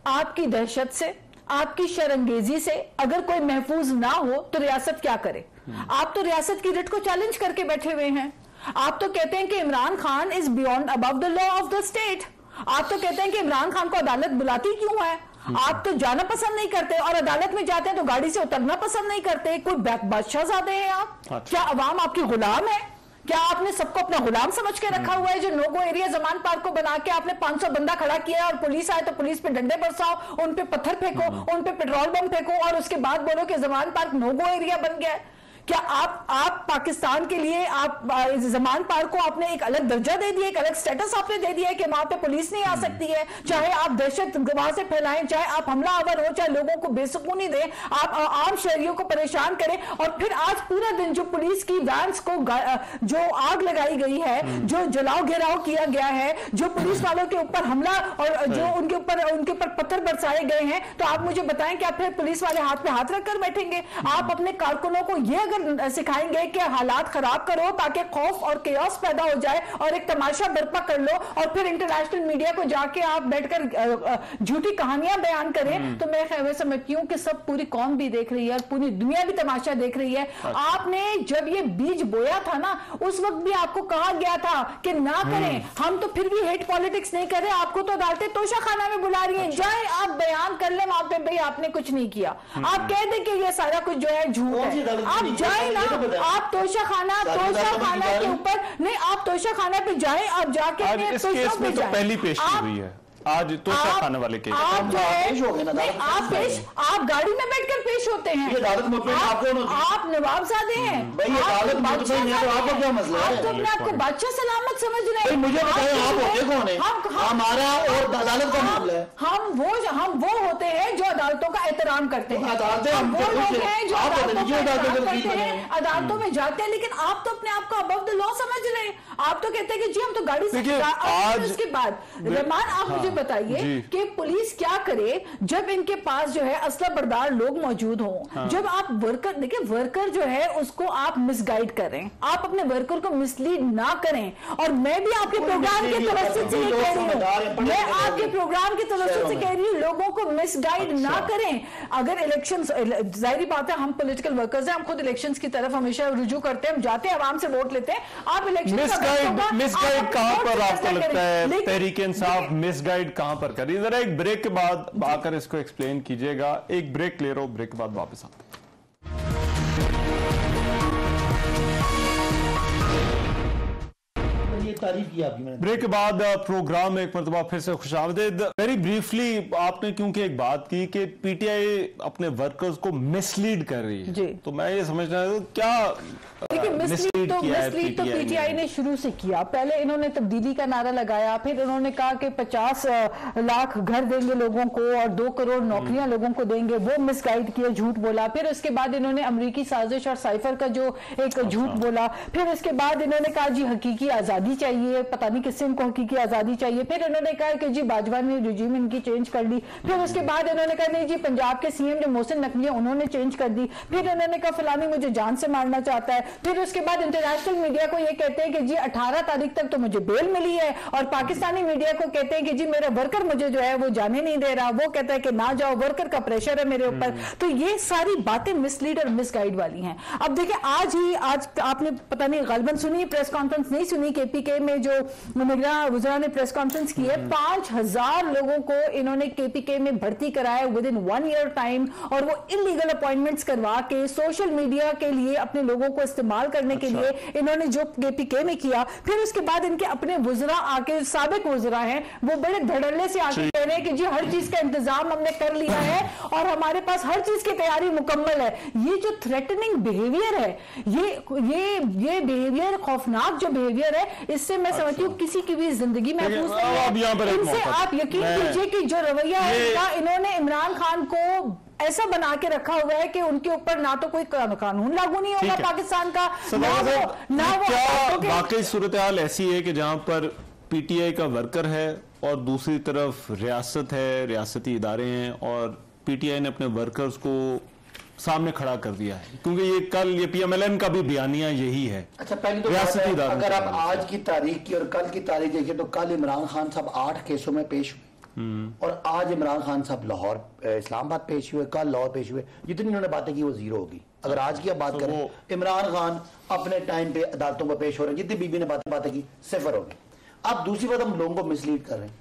आपकी दहशत से, आपकी शरंगेजी से अगर कोई महफूज ना हो तो रियासत क्या करे? आप तो रियासत की रिट को चैलेंज करके बैठे हुए हैं। आप तो कहते हैं कि Imran Khan is beyond above the law of the state. आप तो कहते हैं कि इमरान खान को अदालत बुलाती क्यों है? आप तो जाना पसंद नहीं करते और अदालत में जाते हैं तो गाड़ी से उतरना पसंद नहीं करते। कोई बादशाहजादे हैं आप? क्या अवाम आपकी गुलाम है? क्या आपने सबको अपना गुलाम समझ के रखा हुआ है? जो no go area Zaman park को बना के आपने 500 बंदा खड़ा किया और पुलिस आए तो पुलिस पे डंडे बरसाओ, उन पे पत्थर फेंको, उन पे पेट्रोल बम फेंको और उसके बाद बोलो कि Zaman park no go area बन गया है। क्या आप पाकिस्तान के लिए आप जमान पार्क को आपने एक अलग दर्जा दे दिया, एक अलग स्टेटस आपने दे दिया है कि वहां पे पुलिस नहीं आ सकती है? चाहे आप दहशत वहां से फैलाएं, चाहे आप हमलावर हो, चाहे लोगों को बेसुकूनी दें, आप आम शहरियों को परेशान करें और फिर आज पूरा दिन जो पुलिस की वैन्स को जो आग लगाई गई है, जो जलाओ घेराव किया गया है, जो पुलिस वालों के ऊपर हमला और जो उनके ऊपर पत्थर बरसाए गए हैं, तो आप मुझे बताएं क्या फिर पुलिस वाले हाथ पे हाथ रखकर बैठेंगे? आप अपने कारकुनों को यह सिखाएंगे कि हालात खराब करो ताकि खौफ और केओस पैदा हो जाए और एक तमाशा बर्पा कर लो और फिर इंटरनेशनल मीडिया को जाके आप बैठकर झूठी कहानियां बयान करें, तो मैं समझती हूं कि सब पूरी कौम भी देख रही है और पूरी दुनिया भी तमाशा देख रही है। आपने जब ये बीज बोया था ना, उस वक्त भी आपको कहा गया था कि ना करें, हम तो फिर भी हेट पॉलिटिक्स नहीं कर रहे, आपको तो अदालतें तोशा खाना में बुला रही है, जाए आप बयान कर ले वहां पे, भाई आपने कुछ नहीं किया, आप कह दें कि ये सारा कुछ जो है झूठ है, आप जाए ना, आप तोशा खाना के ऊपर नहीं, आप तोशा खाना पे जाएं, आप जाके इस केस में तो पहली पेशी हुई है आज तोशा खाने वाले केस। आप जो है आप गाड़ी में बैठकर पेश होते हैं, आप नवाबजादे हैं, आपको क्या मसला है? आप तो अपने आपको बादशाह सलामत समझ रहे हैं। मुझे बताएं आप होते कौन है? हमारा और अदालत का मामला है। हम वो होते हैं जो अदालतों का एहतराम करते हैं, वो लोग हैं जो अदालतों में जाते हैं, लेकिन आप तो अपने आप को अबव द लॉ समझ रहे हैं। आप तो कहते हैं कि जी हम तो गाड़ी से। उसके बाद रहमान आप मुझे बताइए कि पुलिस क्या करे जब इनके पास जो है असला बरदार लोग मौजूद हों। जब आप वर्कर, देखिए वर्कर जो है उसको आप मिसगाइड करें, आप अपने वर्कर को मिसलीड ना करें। और मैं भी आपके प्रोग्राम की तरफ से कह रही हूँ, मैं आपके प्रोग्राम की तरफ से कह रही हूँ, लोगों को मिसगाइड ना करें। अगर इलेक्शन, जाहिर बात है हम पॉलिटिकल वर्कर्स हैं, हम खुद इलेक्शंस की तरफ हमेशा रुजू करते हैं, हम जाते हैं आवाम से वोट लेते हैं। आप इलेक्शन मिसगाइड कहां पर आपको लगता है तहरीक इंसाफ मिसगाइड कहां पर करी? जरा एक ब्रेक के बाद आकर इसको एक्सप्लेन कीजिएगा। एक ब्रेक ले रहा हूं, ब्रेक के बाद वापस आते हैं। तारीफ की आपकी मैंने। ब्रेक के बाद प्रोग्राम में एक मरतबा फिर से खुशामदीद। वेरी ब्रीफली आपने क्योंकि एक बात की कि पीटीआई अपने वर्कर्स को मिसलीड कर रही है, तो मैं ये समझना है क्या देखिए मिसलीड तो पीटीआई ने शुरू से किया। पहले इन्होंने तब्दीली का नारा लगाया, फिर इन्होंने कहा कि 50 लाख घर देंगे लोगों को और 2 करोड़ नौकरियां लोगों को देंगे, वो मिसगाइड किया, झूठ बोला। फिर उसके बाद इन्होंने अमरीकी साजिश और साइफर का जो एक झूठ बोला। फिर उसके बाद इन्होंने कहा जी हकीकी आजादी चाहिए, पता नहीं किससे इनको हकीकी आजादी चाहिए। फिर इन्होंने कहा कि जी बाजवा ने रिजीम इनकी चेंज कर ली। फिर उसके बाद इन्होंने कहा नहीं जी पंजाब के सीएम जो मोहसिन नकवी उन्होंने चेंज कर दी। फिर इन्होंने कहा फलानी मुझे जान से मारना चाहता है। फिर उसके बाद इंटरनेशनल मीडिया को ये कहते हैं कि जी 18 तारीख तक तो मुझे बेल मिली है, और पाकिस्तानी मीडिया को कहते हैं कि जी मेरा वर्कर मुझे जो है वो जाने नहीं दे रहा, वो कहता है कि ना जाओ, वर्कर का प्रेशर है मेरे ऊपर। तो ये सारी बातें मिसलीड और मिसगाइड वाली हैं। अब देखिए आज आपने पता नहीं गलबन सुनी, प्रेस कॉन्फ्रेंस नहीं सुनी, केपीके में जो वज़रा ने प्रेस कॉन्फ्रेंस की है, 5000 लोगों को इन्होंने केपीके में भर्ती कराया विद इन 1 ईयर टाइम, और वो इलीगल अपॉइंटमेंट्स करवा के सोशल मीडिया के लिए अपने लोगों को इस्तेमाल करने के लिए इन्होंने जो केपीके में किया। फिर उसके बाद इनके अपने वज़रा आके, साबिक वज़रा हैं, वो बड़े धड़ल्ले से आके कह रहे हैं कि जी हर चीज का इंतजाम हमने कर लिया है और हमारे पास हर चीज की तैयारी मुकम्मल है। ये जो थ्रेटनिंग बिहेवियर है, ये बिहेवियर, खौफनाक जो बिहेवियर है, इससे मैं समझती हूँ किसी की भी जिंदगी महफूज नहीं है। इनसे आप यकीन कीजिए कि जो रवैया है, इन्होंने इमरान खान को ऐसा बना के रखा हुआ है कि उनके ऊपर ना तो कोई कानून लागू नहीं होगा पाकिस्तान का, ना वो वाकई सूरत हाल ऐसी है कि जहां पर पीटीआई का वर्कर है और दूसरी तरफ रियासत है, रियासती इदारे हैं, और पीटीआई ने अपने वर्कर्स को सामने खड़ा कर दिया है, क्योंकि ये पीएमएलएन का भी बयानिया यही है। अच्छा पहले तो रियासती इदारे, अगर आप आज की तारीख की और कल की तारीख देखिए तो कल इमरान खान साहब 8 केसों में पेश हुए, और आज इमरान खान साहब लाहौर, इस्लामाबाद पेश हुए, कल लाहौर पेश हुए। जितनी उन्होंने बातें की वो जीरो होगी। अगर आज की आप बात करें, इमरान खान अपने टाइम पे अदालतों पर पेश हो रहे हैं, जितनी बीबी ने बातें की सिफर होगी। अब दूसरी बात, हम लोगों को मिसलीड कर रहे हैं।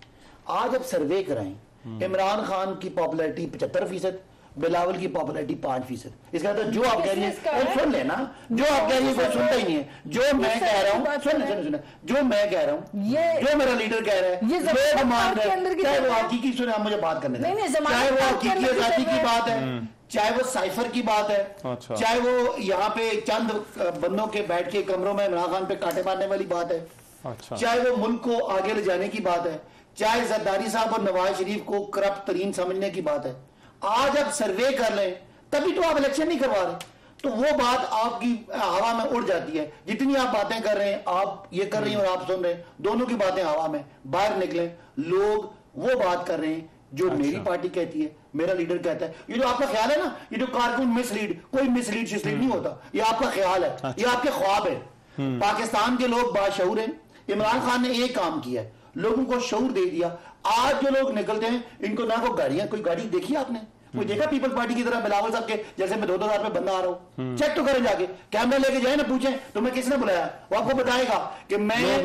आज आप सर्वे कराएं, इमरान खान की पॉपुलैरिटी 75%, बिलावल की पॉपुलैरिटी 5%। इसका मतलब जो आप कह रही है, सुन लेना, जो आप कह रही है कोई सुनता ही नहीं है। जो मैं कह रहा हूँ, सुन, जो मैं कह रहा हूँ, जो मेरा लीडर कह रहा है, लोग मान रहे हैं, चाहे वो हकीकी सुने, आप मुझे बात करने दें, चाहे वो हकीकी आजादी की बात है, चाहे वो साइफर की बात है, चाहे वो यहाँ पे चंद बंदों के बैठ के कमरों में इमरान खान पे कांटे मारने वाली बात है, चाहे वो मुल्क को आगे ले जाने की बात है, चाहे जरदारी साहब और नवाज शरीफ को करप्ट तरीन समझने की बात है। आज आप सर्वे कर लें तभी तो आप इलेक्शन नहीं करवा रहे, तो वो बात आपकी हवा में उड़ जाती है। जितनी आप बातें कर रहे हैं, आप ये कर रही हैं और आप सुन रहे हैं, दोनों की बातें हवा में। बाहर निकले, लोग वो बात कर रहे हैं जो मेरी पार्टी कहती है, मेरा लीडर कहता है। ये जो आपका ख्याल है ना, ये जो कारकुन मिसलीड, कोई मिसलीड शिसलीड नहीं होता, ये आपका ख्याल है, ये आपके ख्वाब है। पाकिस्तान के लोग बाशऊर हैं। इमरान खान ने एक काम किया है, लोगों को शऊर दे दिया। आज जो लोग निकलते हैं, इनको ना को गाड़ियां, कोई गाड़ी देखी आपने? कोई देखा पीपल्स पार्टी की तरह बिलावल साहब के जैसे मैं 2-2 हज़ार पे बंदा आ रहा हूं? चेक तो करें जाके, कैमरा लेके जाए ना, पूछें तुम्हें किसने बुलाया, वो आपको बताएगा कि मैं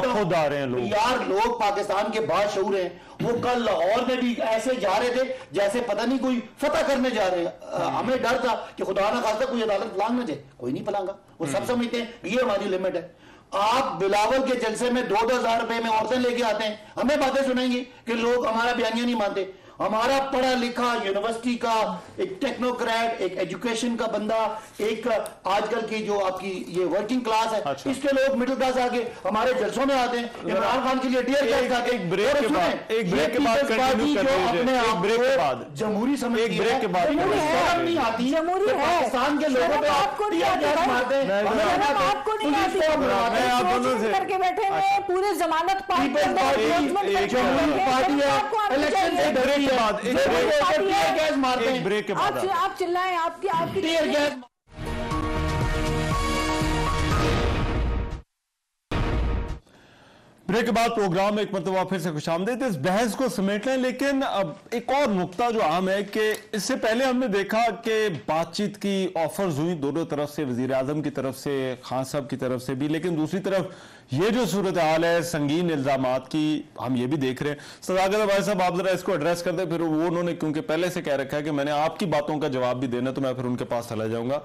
खुद आ रहे हैं। लोग यार, लोग पाकिस्तान के बाशऊर हैं। वो कल लाहौर में भी ऐसे जा रहे थे जैसे पता नहीं कोई फतह करने जा रहे हैं। हमें डर था कि खुदा ना खास्ता कोई अदालत फलांग ना जाए, कोई नहीं फलांगा। वो सब समझते हैं ये हमारी लिमिट है। आप बिलावल के जलसे में 2-2 हज़ार रुपए में औरतें लेके आते हैं, हमें बातें सुनाएंगे कि लोग हमारा बयानिया नहीं मानते। हमारा पढ़ा लिखा यूनिवर्सिटी का एक टेक्नोक्रेट, एक एजुकेशन का बंदा, एक आजकल की जो आपकी ये वर्किंग क्लास है, इसके लोग मिडिल क्लास आके हमारे जलसों में आते हैं, इमरान खान के लिए डियर क्लास आके। एक ब्रेक के बाद जमहूरी समझती है, ब्रेक के बाद नहीं आती पाकिस्तान के लोगों पे आप मारते हैं, करके बैठे हुए पूरे जमानत पार्टी है। ब्रेक के बाद आप चिल्लाएं, आपकी ब्रेक के बाद प्रोग्राम में एक मरतबा फिर से खुशामदीद। इस बहस को समेट लें, लेकिन अब एक और नुकता जो अहम है कि इससे पहले हमने देखा कि बातचीत की ऑफर्स हुई दोनों तरफ से, वजीर आजम की तरफ से, खान साहब की तरफ से भी, लेकिन दूसरी तरफ ये जो सूरत हाल है संगीन इल्जामात की, हम ये भी देख रहे हैं। सदाकत भाई साहब, आप जरा इसको एड्रेस कर दें। फिर वो उन्होंने क्योंकि पहले से कह रखा है कि मैंने आपकी बातों का जवाब भी देना, तो मैं फिर उनके पास चला जाऊंगा।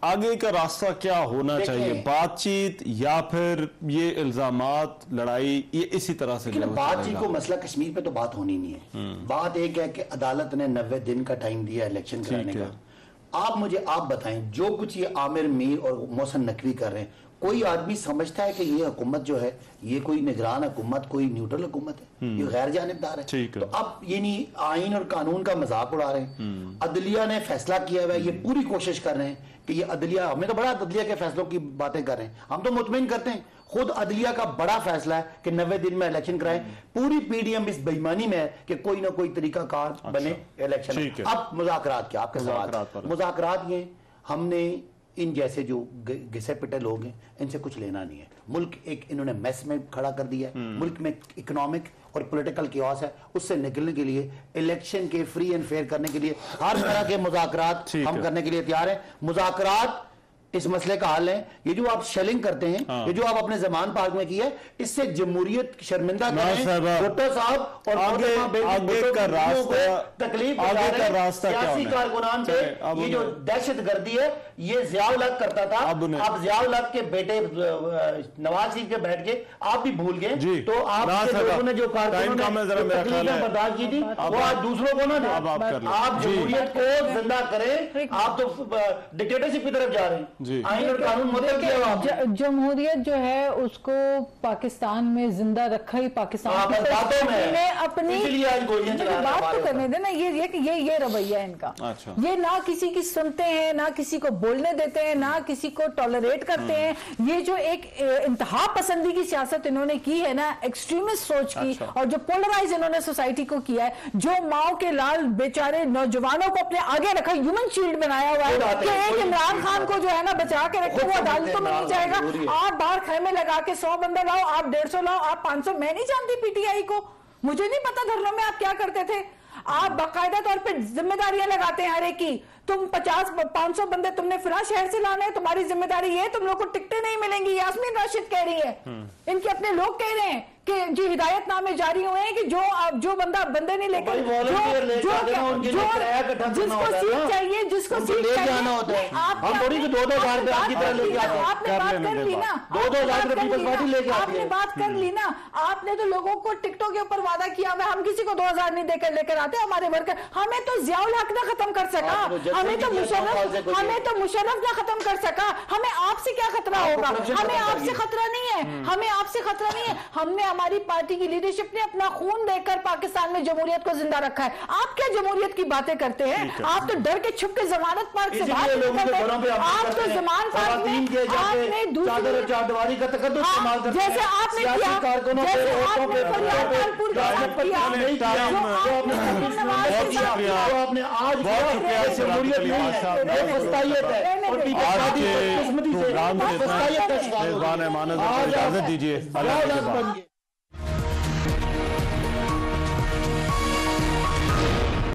आगे का रास्ता क्या होना चाहिए? बातचीत या फिर ये इल्जामात, लड़ाई, ये इसी तरह से बातचीत को मसला कश्मीर पे तो बात होनी नहीं है। बात एक है कि अदालत ने 90 दिन का टाइम दिया इलेक्शन कराने का। आप बताएं, जो कुछ ये आमिर मीर और मोहसिन नकवी कर रहे हैं, कोई आदमी समझता है कि ये हुकूमत जो है ये कोई निगरान हुकूमत, कोई न्यूट्रल हुकूमत है? ये गैर जानिबदार है। तो अब ये नहीं आइन और कानून का मजाक उड़ा रहे हैं। अदलिया ने फैसला किया हुआ है, ये पूरी कोशिश कर रहे हैं कि ये अदलिया, हमें तो बड़ा अदलिया के फैसलों की बातें कर रहे हैं, हम तो मुतमिन करते हैं। खुद अदलिया का बड़ा फैसला है कि 90 दिन में इलेक्शन कराएं। पूरी पीडीएम इस बेईमानी में है कि कोई ना कोई तरीका कार बने इलेक्शन। अब मुज़ाकरात क्या, आपके सवाल मुज़ाकरात ये, हमने इन जैसे जो घिसे पिटे लोग हैं इनसे कुछ लेना नहीं है। मुल्क एक इन्होंने मैस में खड़ा कर दिया है। मुल्क में इकोनॉमिक और पॉलिटिकल कियोस है, उससे निकलने के लिए, इलेक्शन के फ्री एंड फेयर करने के लिए हर तरह के मुज़ाकरात हम करने के लिए तैयार हैं। मुज़ाकरात इस मसले का हल है। ये जो आप शेलिंग करते हैं, ये जो आप अपने जमान पार्क में किया है, इससे जमहूरियत शर्मिंदा करें भुट्टो साहब और आगे का रास्ता सियासी कारकुनान पे ये जो दहशत गर्दी है ये ज़ियाउल हक करता था। अब ज़ियाउल हक के बेटे नवाज शरीफ के बैठ के आप भी भूल गए। तो आप लोगों ने जो कारकुनान बर्दाश्त की थी वो आज दूसरों को ना दे। आप जमहूरियत को जिंदा करें, आप तो डिक्टेटरशिप की तरफ जा रहे हैं। आइन और कानून जमहूरियत जो है उसको पाकिस्तान में जिंदा रखा ही पाकिस्तान अपनी बात तो करने देना। ये रवैया है इनका। अच्छा। ये ना किसी की सुनते हैं, ना किसी को बोलने देते हैं, ना किसी को टॉलरेट करते हैं। ये जो एक इंतहा पसंदी की सियासत इन्होंने की है ना, एक्सट्रीमिस्ट सोच की। अच्छा। और जो पोलराइज इन्होंने सोसाइटी को किया है, जो माओ के लाल बेचारे नौजवानों को अपने आगे रखा, ह्यूमन शील्ड बनाया हुआ है कि एक इमरान खान को जो है ना बचा के रखो, वो अदालतों में नहीं जाएगा। आप बाहर खैमे लगा के 100 बंदा लाओ, आप 150 लाओ, आप 500। मैं नहीं जानती पीटीआई को, मुझे नहीं पता धरनों में आप क्या करते थे। आप बाकायदा तौर पे जिम्मेदारियां लगाते हैं हर एक की। तुम 50-500 बंदे तुमने फिलहाल शहर से लाने हैं, तुम्हारी जिम्मेदारी ये, तुम लोग को टिकटें नहीं मिलेंगी। यास्मीन राशिद कह रही है, इनके अपने लोग कह रहे हैं कि जी हिदायतनामे जारी हुए हैं कि जो बंदा बंदे नहीं लेकर जिसको सीट चाहिए, जिसको सीट चाहिए, आपने बात कर ली ना। आपने तो लोगों को टिकटों के ऊपर वादा किया हुआ, हम किसी को 2000 नहीं देकर लेकर आते हमारे वर्कर। हमें तो ज़ियाउल हक ना खत्म कर सका, हमें तो मुशर्रफ ना खत्म कर सका। हमें आपसे क्या खतरा होगा? हमें आपसे खतरा नहीं है, हमें आपसे खतरा नहीं है। हमने, हमारी पार्टी की लीडरशिप ने अपना खून देकर पाकिस्तान में जमहूरियत को जिंदा रखा है। आप क्या जमहूरियत की बातें करते हैं? आप तो डर के छुप के जमानत पार्क से बाहर निकलते। आप तो जमान पार्क में आपने दूसरी चारदीवारी का तकद्दुस इस्तेमाल करते हैं, जैसे आपने किया, जैसे आपने फरियादपुर का साथ किया, आपने आज जमहूरियत नहीं है, फस्तायत है। और प्रोग्राम से इजाजत दीजिए।